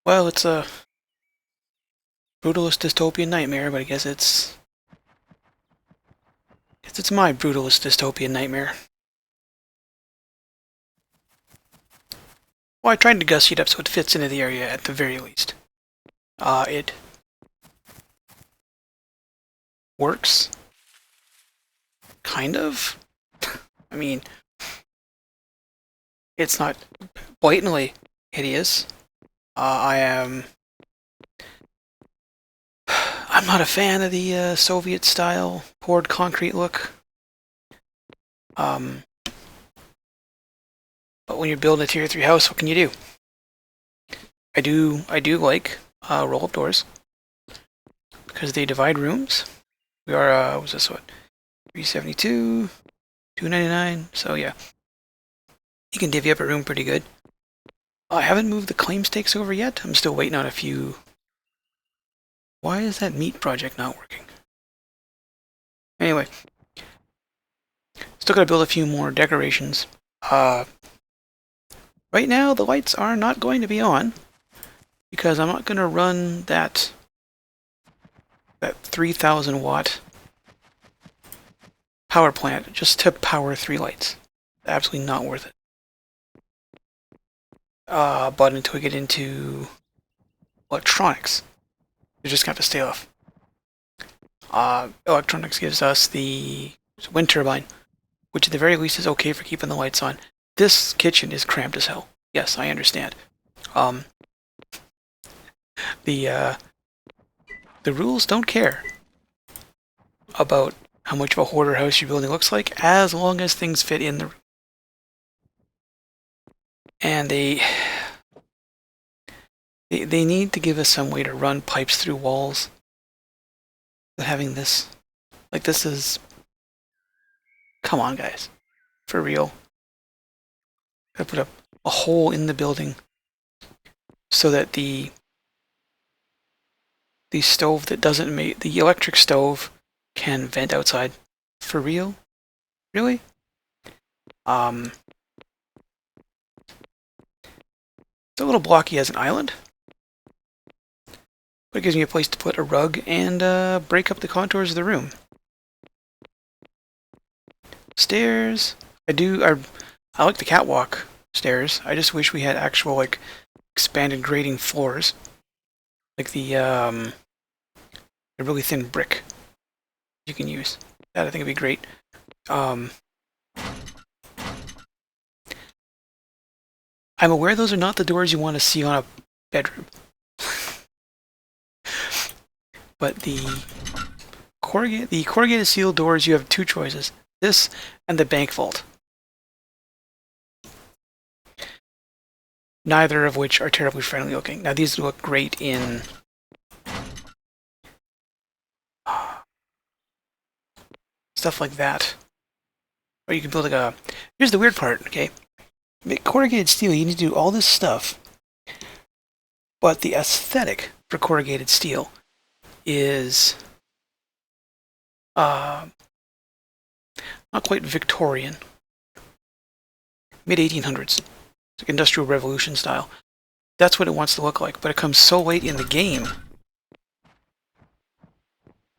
Well, it's a brutalist dystopian nightmare, but I guess it's my brutalist dystopian nightmare. Well, I tried to gussy it up so it fits into the area at the very least. It works. Kind of. I mean, it's not blatantly hideous. I am. I'm not a fan of the Soviet-style poured concrete look. But when you're building a tier 3 house, what can you do? I do like roll-up doors because they divide rooms. We are what's this one? 372, 299. So yeah, you can divvy up a room pretty good. I haven't moved the claim stakes over yet. I'm still waiting on a few. Why is that meat project not working? Anyway, still gotta build a few more decorations. Right now the lights are not going to be on because I'm not gonna run that 3,000 watt power plant just to power 3 lights. Absolutely not worth it. But until we get into electronics, we just have to stay off. Electronics gives us the wind turbine, which at the very least is okay for keeping the lights on. This kitchen is cramped as hell. Yes, I understand. The rules don't care about how much of a hoarder house your building looks like, as long as things fit in the room. And they need to give us some way to run pipes through walls. But having this, like this is, come on guys, for real. I put up a hole in the building so that the stove that doesn't make, the electric stove can vent outside. For real? Really? It's a little blocky as an island, but it gives me a place to put a rug and break up the contours of the room. Stairs. I like the catwalk stairs. I just wish we had actual like expanded grading floors, like the really thin brick you can use. That I think would be great. I'm aware those are not the doors you want to see on a bedroom. But the corrugated steel doors, you have 2 choices. This and the bank vault. Neither of which are terribly friendly looking. Now these look great in stuff like that. Or you can build like a... Here's the weird part, okay? Make corrugated steel, you need to do all this stuff. But the aesthetic for corrugated steel is not quite Victorian. Mid-1800s. It's like Industrial Revolution style. That's what it wants to look like, but it comes so late in the game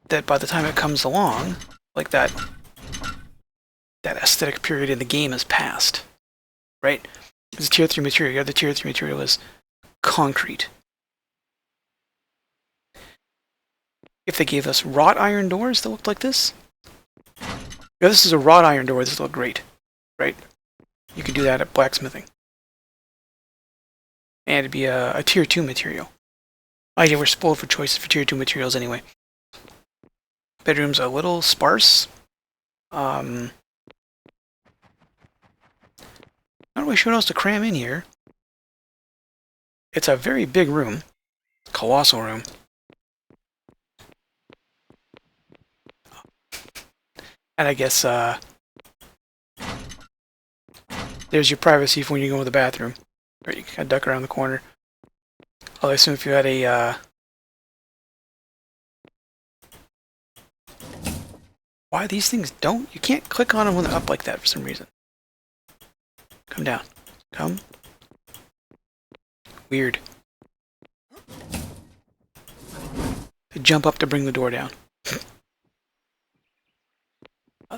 that by the time it comes along, like that aesthetic period in the game has passed. Right? It's a tier 3 material. The other tier 3 material is concrete. If they gave us wrought iron doors that looked like this, if this is a wrought iron door, this would look great. Right? You could do that at blacksmithing. And it'd be a tier 2 material. Oh yeah, we're spoiled for choices for tier 2 materials anyway. Bedroom's a little sparse. Not really sure what else to cram in here. It's a very big room. Colossal room. And I guess, there's your privacy for when you go to the bathroom. Or you can kind of duck around the corner. I'll assume if you had a, why these things don't? You can't click on them when they're up like that for some reason. Come down. Come. Weird. jump up to bring the door down.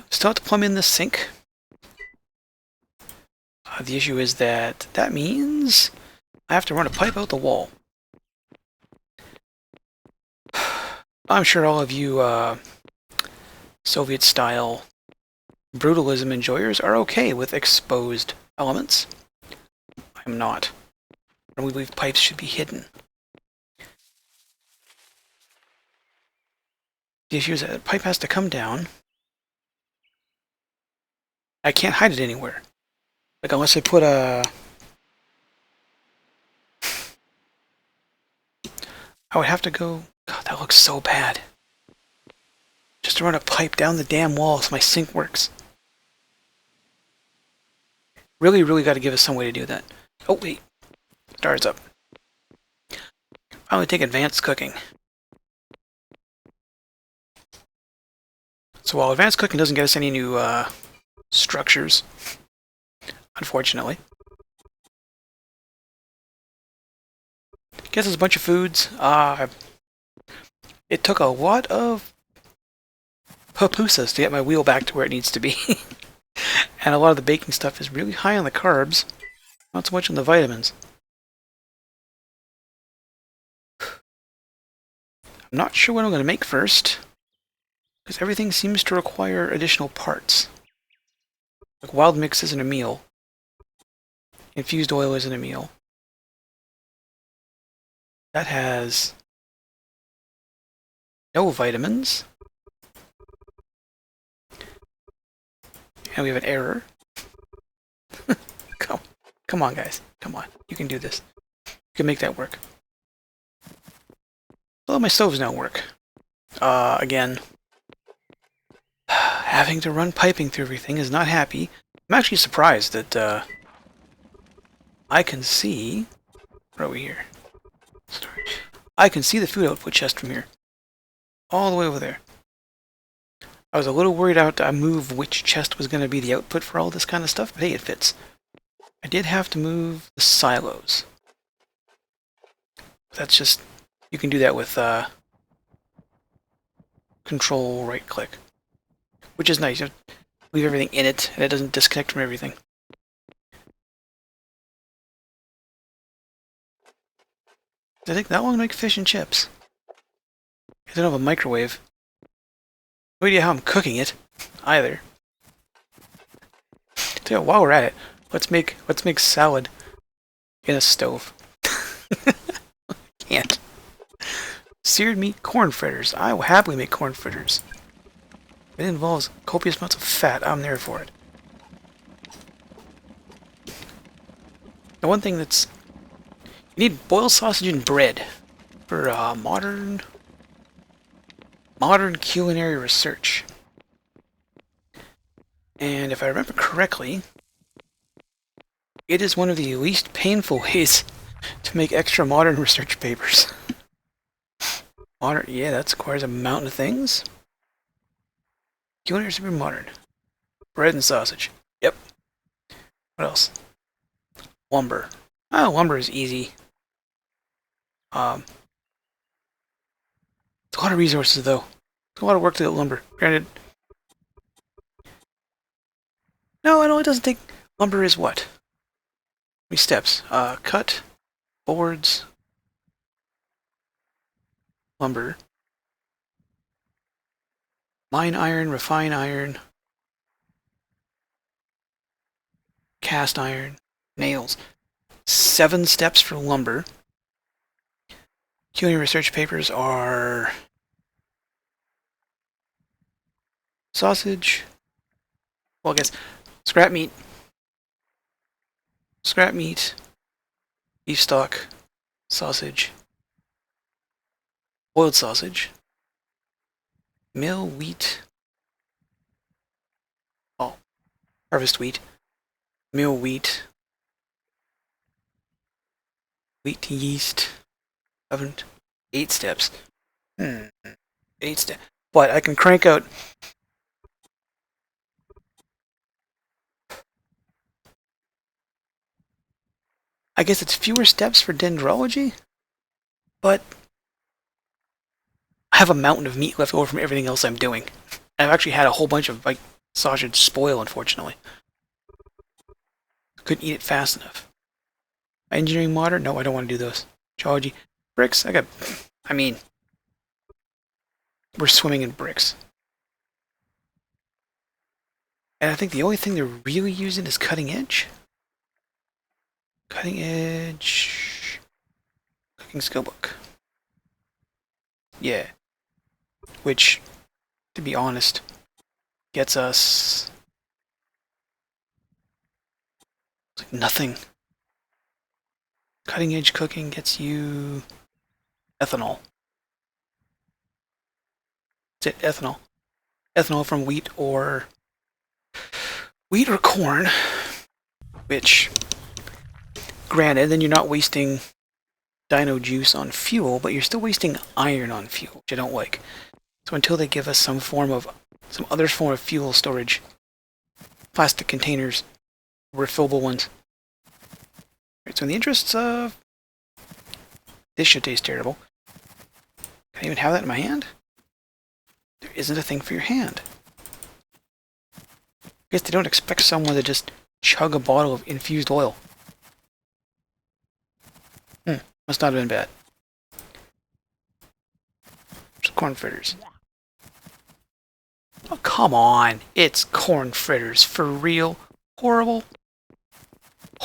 Still have to plumb in the sink. The issue is that means I have to run a pipe out the wall. I'm sure all of you Soviet-style brutalism enjoyers are okay with exposed elements. I'm not. I believe pipes should be hidden. The issue is that the pipe has to come down. I can't hide it anywhere. Like, unless I put a... I would have to go... God, that looks so bad. Just to run a pipe down the damn wall so my sink works. Really, really got to give us some way to do that. Oh, wait. Star's up. Finally take advanced cooking. So while advanced cooking doesn't get us any new structures, unfortunately, it gets us a bunch of foods. It took a lot of pupusas to get my wheel back to where it needs to be. And a lot of the baking stuff is really high on the carbs, not so much on the vitamins. I'm not sure what I'm going to make first, because everything seems to require additional parts. Like wild mix isn't a meal. Infused oil isn't a meal. That has no vitamins. And we have an error. Come on, guys. Come on. You can do this. You can make that work. Although my stoves don't work. Again, having to run piping through everything is not happy. I'm actually surprised that I can see... Where are we here? Storage. I can see the food output chest from here. All the way over there. I was a little worried out to move which chest was going to be the output for all this kind of stuff, but hey, it fits. I did have to move the silos. That's just... You can do that with control right-click. Which is nice. You leave everything in it, and it doesn't disconnect from everything. Does it take that long to make fish and chips? I don't have a microwave. No idea how I'm cooking it, either. So while we're at it, let's make salad in a stove. Can't. Seared meat corn fritters. I will happily make corn fritters. If it involves copious amounts of fat, I'm there for it. The one thing that's... You need boiled sausage and bread for modern culinary research. And if I remember correctly, it is one of the least painful ways to make extra modern research papers. Modern, yeah, that requires a mountain of things. Culinary super modern. Bread and sausage. Yep. What else? Lumber. Oh, lumber is easy. It's a lot of resources, though. It's a lot of work to get lumber. Granted. No, it doesn't take... Lumber is what? How many steps? Cut, boards, lumber, line iron, refine iron, cast iron, nails. 7 steps for lumber. Culinary research papers are sausage. Well, I guess scrap meat, beef stock, sausage, boiled sausage, mill wheat. Oh, harvest wheat, mill wheat, wheat to yeast, oven. 8 steps. 8 steps. But I can crank out. I guess it's fewer steps for dendrology, but have a mountain of meat left over from everything else I'm doing. I've actually had a whole bunch of like sausage spoil, unfortunately. Couldn't eat it fast enough. Engineering modern? No, I don't want to do those. Geology. Bricks? I mean, we're swimming in bricks. And I think the only thing they're really using is cutting edge. Cutting edge. Cooking skill book. Yeah. Which, to be honest, gets us like nothing. Cutting edge cooking gets you ethanol. That's it, ethanol. Ethanol from wheat or corn, which, granted, then you're not wasting dino juice on fuel, but you're still wasting iron on fuel, which I don't like. So until they give us some other form of fuel storage, plastic containers, refillable ones. Right, so in the interests of this should taste terrible. Can I even have that in my hand? There isn't a thing for your hand. I guess they don't expect someone to just chug a bottle of infused oil. Must not have been bad. It's corn fritters. Oh, come on. It's corn fritters. For real. Horrible.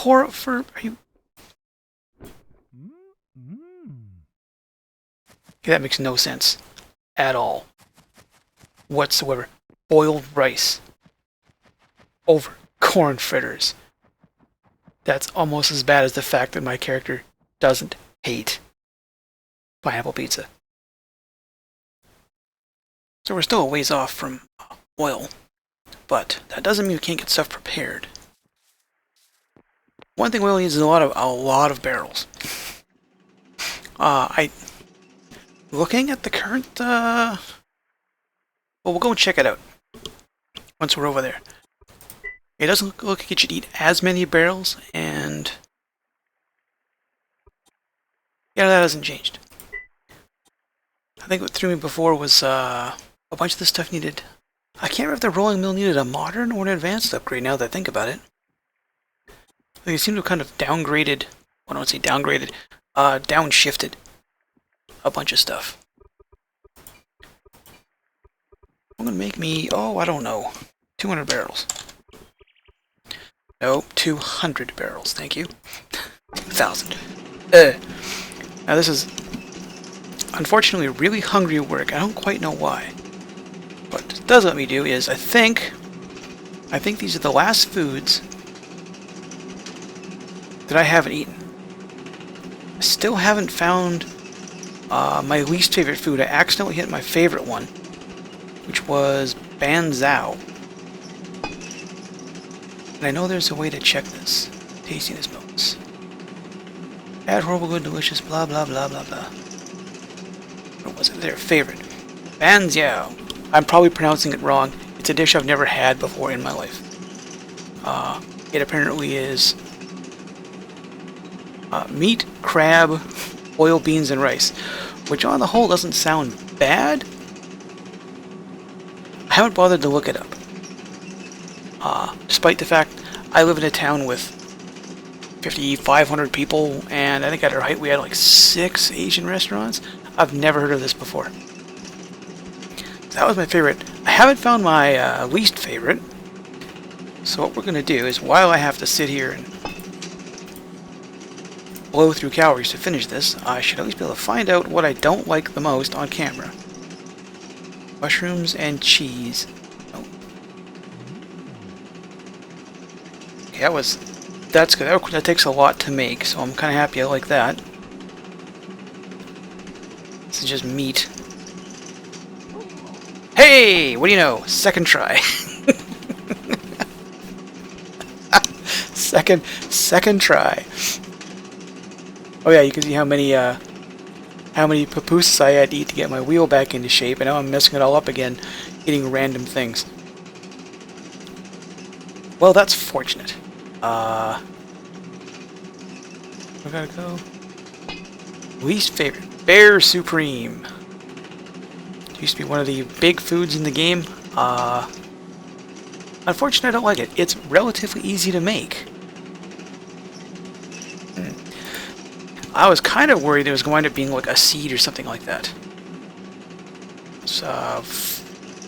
Are you... Okay, that makes no sense. At all. Whatsoever. Boiled rice. Over corn fritters. That's almost as bad as the fact that my character doesn't hate pineapple pizza. So we're still a ways off from oil, but that doesn't mean we can't get stuff prepared. One thing oil needs is a lot of barrels. Looking at the current, well, we'll go and check it out once we're over there. It doesn't look like it should eat as many barrels, and yeah, that hasn't changed. I think what threw me before was a bunch of this stuff needed... I can't remember if the rolling mill needed a modern or an advanced upgrade now that I think about it. They seem to have kind of downgraded... well, I don't say downgraded. Downshifted a bunch of stuff. I'm gonna make me... oh, I don't know. 200 barrels. No, 200 barrels, thank you. 1,000. Now this is unfortunately really hungry at work. I don't quite know why. What it does let me do is I think these are the last foods that I haven't eaten. I still haven't found my least favorite food. I accidentally hit my favorite one, which was banzhao. And I know there's a way to check this. Tastiness bonus. Bad, horrible, good, delicious, blah, blah, blah, blah, blah. What was it? Their favorite. Banzhao. I'm probably pronouncing it wrong. It's a dish I've never had before in my life. It apparently is meat, crab, oil, beans, and rice. Which on the whole doesn't sound bad. I haven't bothered to look it up. Despite the fact I live in a town with 500 people, and I think at our height we had like 6 Asian restaurants. I've never heard of this before. That was my favorite. I haven't found my least favorite. So what we're going to do is, while I have to sit here and blow through calories to finish this, I should at least be able to find out what I don't like the most on camera. Mushrooms and cheese. Oh. Okay, that's good. That takes a lot to make, so I'm kind of happy I like that. This is just meat. Hey! What do you know? Second try. Second try. Oh yeah, you can see how many papooses I had to eat to get my wheel back into shape, and now I'm messing it all up again, eating random things. Well, that's fortunate. We gotta go. Least favorite. Bear Supreme. Used to be one of the big foods in the game. Unfortunately, I don't like it. It's relatively easy to make. I was kind of worried it was going to end up being like a seed or something like that. It's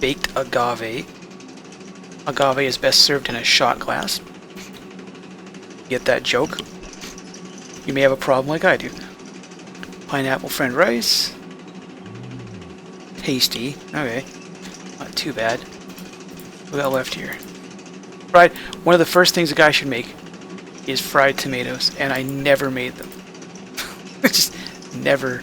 baked agave. Agave is best served in a shot glass. Get that joke? You may have a problem like I do. Pineapple friend rice. Tasty. Okay. Not too bad. What we got left here? Fried. One of the first things a guy should make is fried tomatoes, and I never made them. Just never.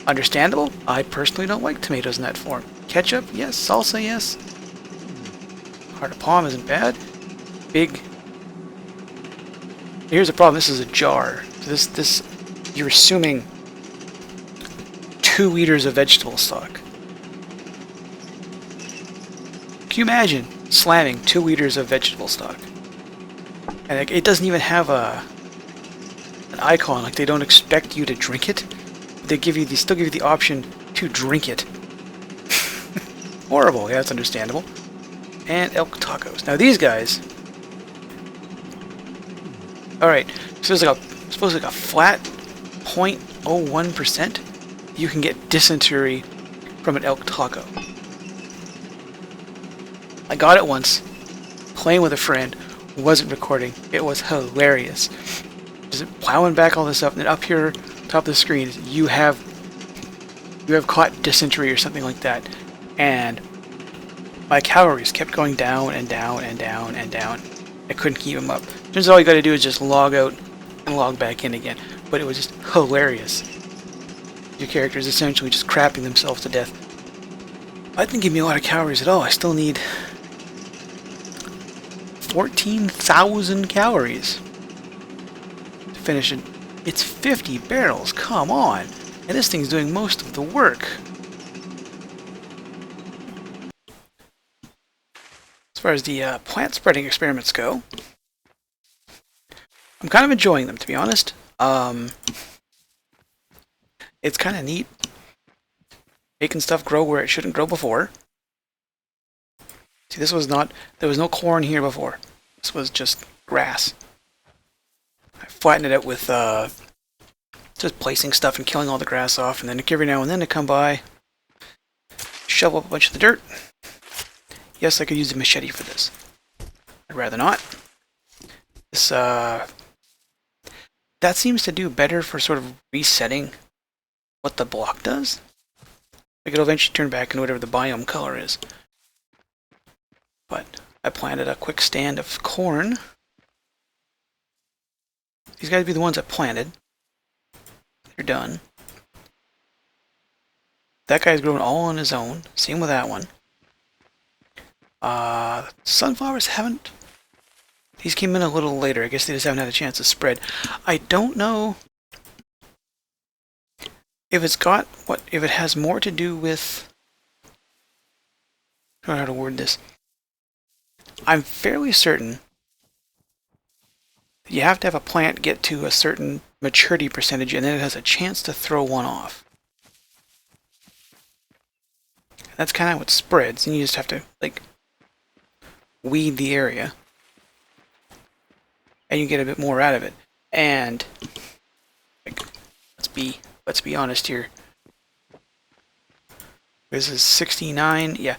Understandable. I personally don't like tomatoes in that form. Ketchup, yes. Salsa, yes. Heart of palm isn't bad. Big. Here's the problem. This is a jar. So this, you're assuming 2 liters of vegetable stock. Can you imagine slamming 2 liters of vegetable stock? And it doesn't even have an icon. Like, they don't expect you to drink it. They still give you the option to drink it. Horrible. Yeah, that's understandable. And elk tacos. Now these guys. All right. So there's supposedly like a flat 0.01% you can get dysentery from an elk taco. I got it once, playing with a friend, wasn't recording. It was hilarious. Just plowing back all this up, and then up here, top of the screen, you have caught dysentery or something like that, and my calories kept going down and down and down and down. I couldn't keep them up. Turns out all you got to do is just log out and log back in again. But it was just hilarious. Your character is essentially just crapping themselves to death. That didn't give me a lot of calories at all. I still need 14,000 calories to finish it. It's 50 barrels, come on! And this thing's doing most of the work. As far as the plant spreading experiments go, I'm kind of enjoying them, to be honest. It's kind of neat. Making stuff grow where it shouldn't grow before. See, there was no corn here before. This was just grass. I flattened it out with just placing stuff and killing all the grass off, and then every now and then to come by, shovel up a bunch of the dirt. Yes, I could use a machete for this. I'd rather not. This that seems to do better for sort of resetting what the block does. Like, it'll eventually turn back into whatever the biome color is. But I planted a quick stand of corn. These guys be the ones I planted. They're done. That guy's growing all on his own. Same with that one. Sunflowers haven't. These came in a little later. I guess they just haven't had a chance to spread. I don't know if if it has more to do with. I don't know how to word this. I'm fairly certain that you have to have a plant get to a certain maturity percentage, and then it has a chance to throw one off. That's kind of what spreads, and you just have to, like, weed the area, and you get a bit more out of it. And, like, let's be honest here. This is 69, yeah.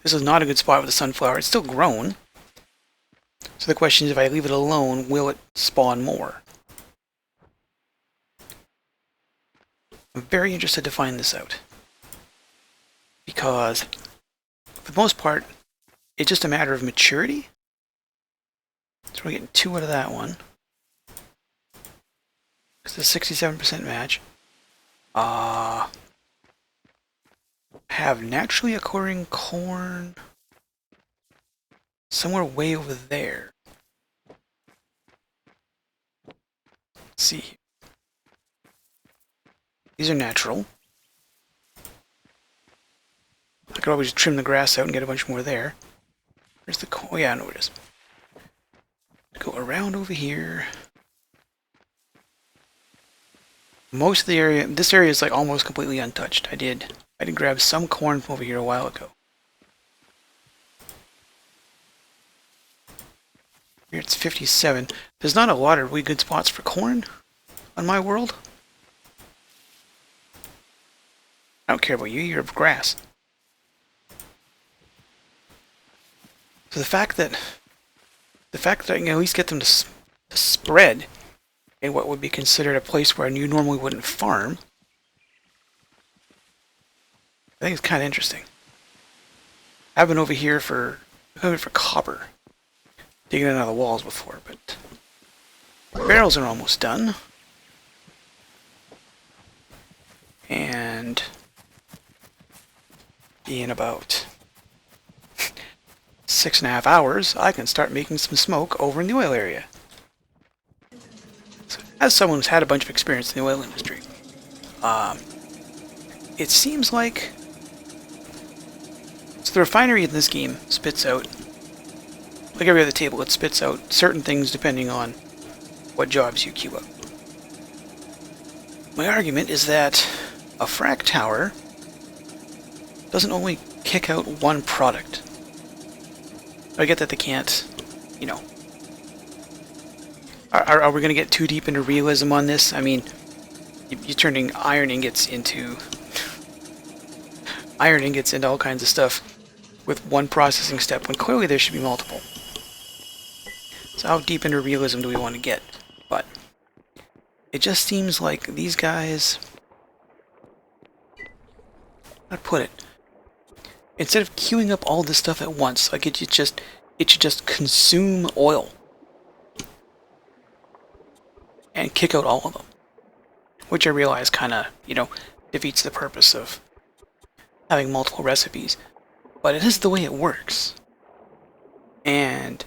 This is not a good spot with the sunflower. It's still grown. So the question is, if I leave it alone, will it spawn more? I'm very interested to find this out. Because, for the most part, it's just a matter of maturity. So we're getting 2 out of that one. It's a 67% match. Have naturally occurring corn somewhere way over there. Let's see. These are natural. I could always trim the grass out and get a bunch more there. Where's the corn? Oh yeah, I know where it is. Go around over here. Most of the area, this area is like almost completely untouched. I did grab some corn from over here a while ago. Here it's 57. There's not a lot of really good spots for corn on my world. I don't care about you, you're grass. So the fact that I can at least get them to spread in what would be considered a place where you normally wouldn't farm, I think it's kind of interesting. I've been over here for copper, digging it out of the walls before, but barrels are almost done. And in about 6.5 hours, I can start making some smoke over in the oil area. So, as someone who's had a bunch of experience in the oil industry, it seems like the refinery in this game spits out, like every other table, it spits out certain things depending on what jobs you queue up. My argument is that a frac tower doesn't only kick out one product. I get that they can't, you know. Are we going to get too deep into realism on this? I mean, you're turning iron ingots into all kinds of stuff with one processing step when clearly there should be multiple. So how deep into realism do we want to get? But it just seems like these guys, how'd I put it? Instead of queuing up all this stuff at once, like it should just consume oil and kick out all of them, which I realize kind of, you know, defeats the purpose of having multiple recipes. But it is the way it works. And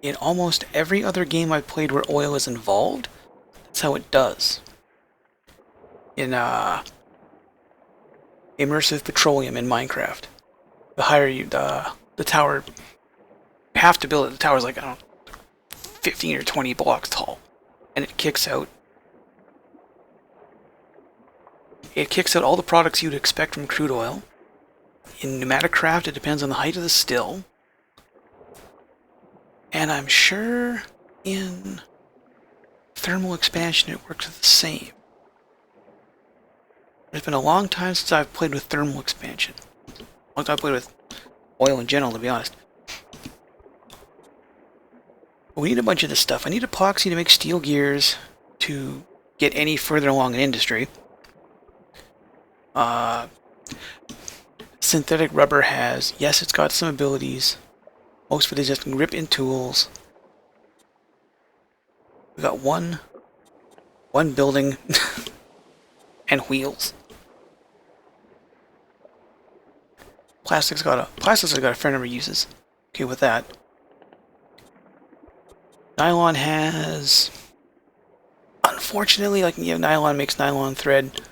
in almost every other game I've played where oil is involved, that's how it does. In immersive petroleum in Minecraft, the higher you, the tower, you have to build it. The tower's like, I don't know, 15 or 20 blocks tall. And it kicks out all the products you'd expect from crude oil. In Pneumaticraft, it depends on the height of the still. And I'm sure in thermal expansion it works the same. It's been a long time since I've played with thermal expansion. Long time I've played with oil in general, to be honest. But we need a bunch of this stuff. I need epoxy to make steel gears to get any further along in industry. Synthetic rubber has, yes, it's got some abilities. Most of it is just grip-in tools. We got one building and wheels. Plastics has got a fair number of uses. Okay with that. Nylon has, unfortunately, like, you know, nylon makes nylon thread.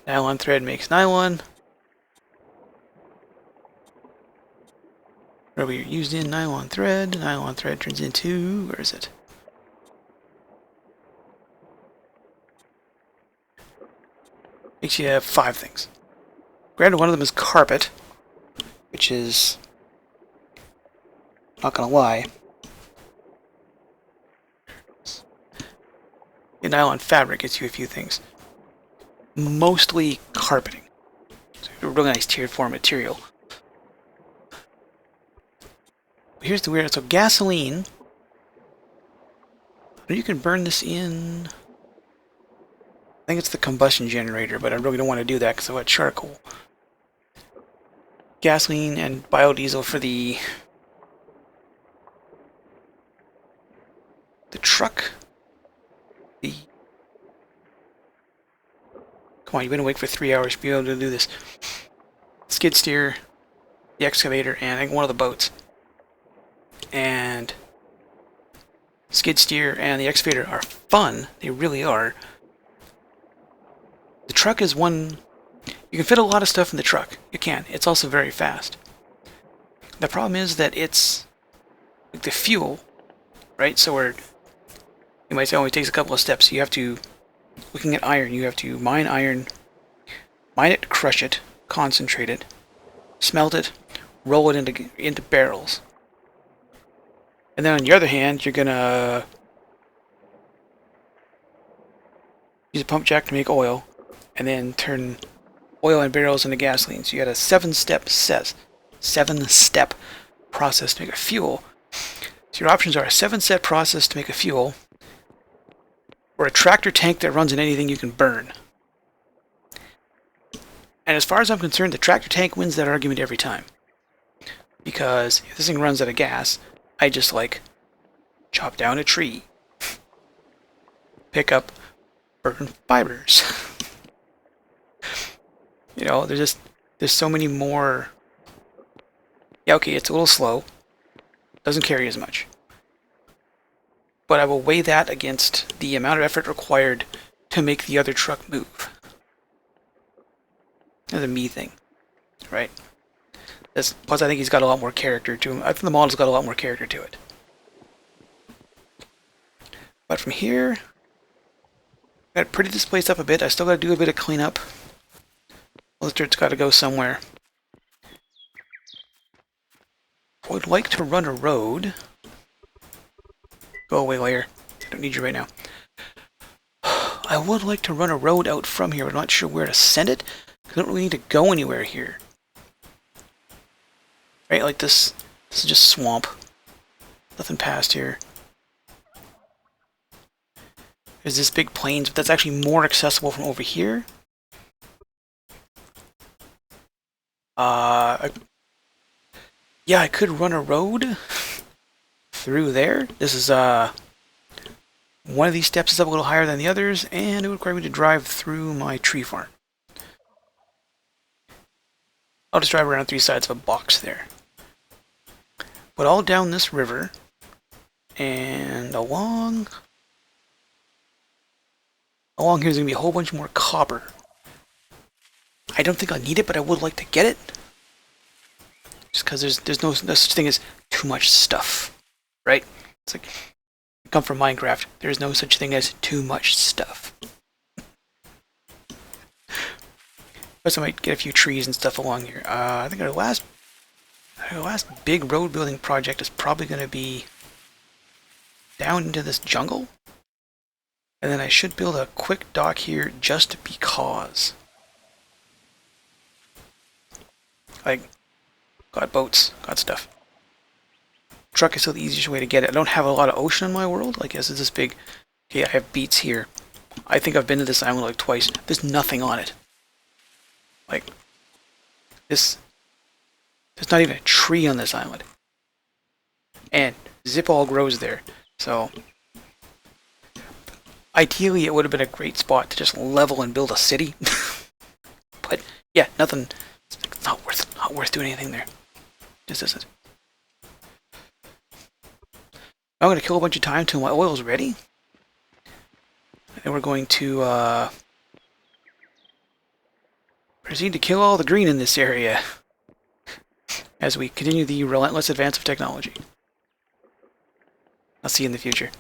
Nylon thread makes nylon. Where we used in nylon thread turns into, where is it? Makes you have 5 things. Granted, one of them is carpet, which is, not gonna lie, in nylon fabric gets you a few things. Mostly carpeting. So a really nice tiered form material. Here's the weird, so gasoline, you can burn this in, I think it's the combustion generator, but I really don't want to do that because I've got charcoal. Gasoline and biodiesel for the truck. Come on, you've been awake for 3 hours to be able to do this. Skid steer, the excavator, and I think one of the boats. And skid steer and the excavator are fun. They really are. The truck is one. You can fit a lot of stuff in the truck. You can. It's also very fast. The problem is that it's like the fuel, right? So you might say, oh, it takes a couple of steps. You have to looking at iron, you have to mine iron, mine it, crush it, concentrate it, smelt it, roll it into barrels. And then on the other hand, you're gonna use a pump jack to make oil, and then turn oil and barrels into gasoline. So you got a seven-step process to make a fuel. So your options are a 7-step process to make a fuel, or a tractor tank that runs in anything you can burn. And as far as I'm concerned, the tractor tank wins that argument every time. Because if this thing runs out of gas, I just like chop down a tree, pick up burn fibers. You know, there's so many more. Yeah, okay, it's a little slow. Doesn't carry as much. But I will weigh that against the amount of effort required to make the other truck move. That's a me thing, right? Plus, I think he's got a lot more character to him. I think the model's got a lot more character to it. But from here, got to pretty this place up a bit. I still got to do a bit of cleanup. All the dirt's got to go somewhere. I would like to run a road. Go away, layer. I don't need you right now. I would like to run a road out from here, but I'm not sure where to send it. I don't really need to go anywhere here. Right, like this is just swamp. Nothing past here. There's this big plains, but that's actually more accessible from over here. Yeah, I could run a road through there. This is one of these steps is up a little higher than the others, and it would require me to drive through my tree farm. I'll just drive around 3 sides of a box there. But all down this river and along here's gonna be a whole bunch more copper. I don't think I need it, but I would like to get it. Just because there's no such thing as too much stuff, right? It's like, I come from Minecraft. There's no such thing as too much stuff. Plus, I might get a few trees and stuff along here. I think our last big road building project is probably going to be down into this jungle. And then I should build a quick dock here just because. Like, got boats, got stuff. Truck is still the easiest way to get it. I don't have a lot of ocean in my world. Like, this is this big. Okay, I have beets here. I think I've been to this island like twice. There's nothing on it. Like, there's not even a tree on this island. And zip all grows there. So, ideally it would have been a great spot to just level and build a city. But, yeah, nothing. It's not worth doing anything there. Just isn't. I'm going to kill a bunch of time until my oil's ready. And we're going to proceed to kill all the green in this area as we continue the relentless advance of technology. I'll see you in the future.